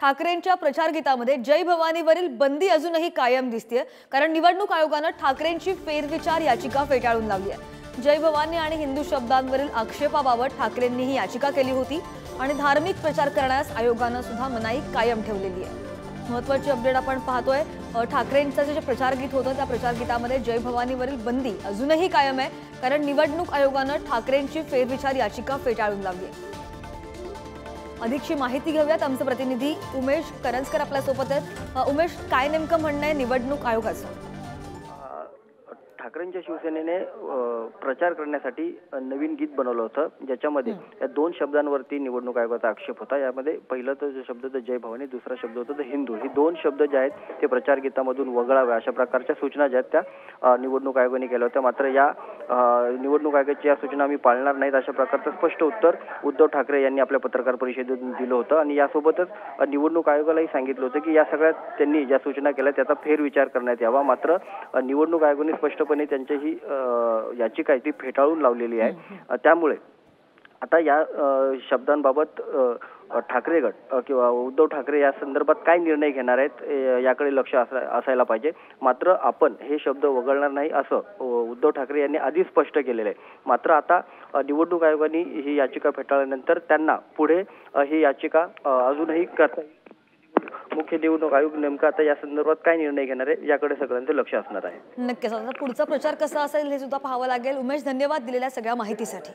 ठाकरेंच्या प्रचार गीतामध्ये जय भवानीवरील बंदी अजूनही कायम दिसते, कारण निवडणूक आयोगाने ठाकरेंची फेरविचार याचिका फेटाळून लावली आहे। जय भवानी आणि हिंदू शब्दांवरील आक्षेपाबाबत ठाकरेंनी ही याचिका केली होती आणि धार्मिक प्रचार करण्यास आयोगाने सुद्धा मनाई कायम ठेवलेली आहे। महत्त्वाची अपडेट आपण पाहतोय। ठाकरेंचं जे प्रचार गीत होतं त्या प्रचार गीतामध्ये जय भवानीवरील बंदी अजूनही कायम आहे, कारण निवडणूक आयोगाने ठाकरेंची फेरविचार याचिका फेटाळून लावली आहे। अधिकची माहिती घेऊयात, आमचे प्रतिनिधी उमेश करंजकर आपल्या सोबत आहेत। उमेश, काय नेमकं म्हणणं आहे निवडणूक आयोगाचं? ठाकरेंच्या शिवसेनेने प्रचार करण्यासाठी नवीन गीत बनवलं होतं, ज्याच्यामध्ये या दोन शब्दांवरती निवडणूक आयोगाचा आक्षेप होता। यामध्ये पहिला तो शब्द होता जय भवानी, दुसरा शब्द होता हिंदू। ही दोन शब्द जे आहेत ते प्रचार गीतामधून वगळावे अशा प्रकारच्या सूचना ज्या आहेत त्या निवडणूक आयोगाने केल्या होत्या। मात्र या निवडणूक आयोगाची या सूचना आम्ही पाळणार नाहीत अशा प्रकारचं स्पष्ट उत्तर उद्धव ठाकरे यांनी आपल्या पत्रकार परिषदेतून दिलं होतं आणि यासोबतच निवडणूक आयोगालाही सांगितलं होतं की या सगळ्यात त्यांनी ज्या सूचना केल्या त्याचा फेरविचार करण्यात यावा। मात्र निवडणूक आयोगाने स्पष्टपणे त्यांची ही याचिका आहे ती फेटाळून लावलेली आहे। त्यामुळे आता या शब्दांबाबत ठाकरे गट किंवा उद्धव ठाकरे या संदर्भात काय निर्णय घेणार आहेत याकडे लक्ष असायला पाहिजे। मात्र आपण हे शब्द वगळणार नाही असं उद्धव ठाकरे यांनी आधीच स्पष्ट केलेलं आहे। मात्र आता निवडणूक आयोगाने ही याचिका फेटाळल्यानंतर त्यांना पुढे ही याचिका अजूनही करता येईल। मुख्य निवडणूक आयोग नेमका आता या संदर्भात काय निर्णय घेणार आहे याकडे सगळ्यांचं लक्ष असणार आहे। नक्कीच आता पुढचा प्रचार कसा असेल हे सुद्धा पाहावं लागेल। उमेश, धन्यवाद दिलेल्या सगळ्या माहितीसाठी।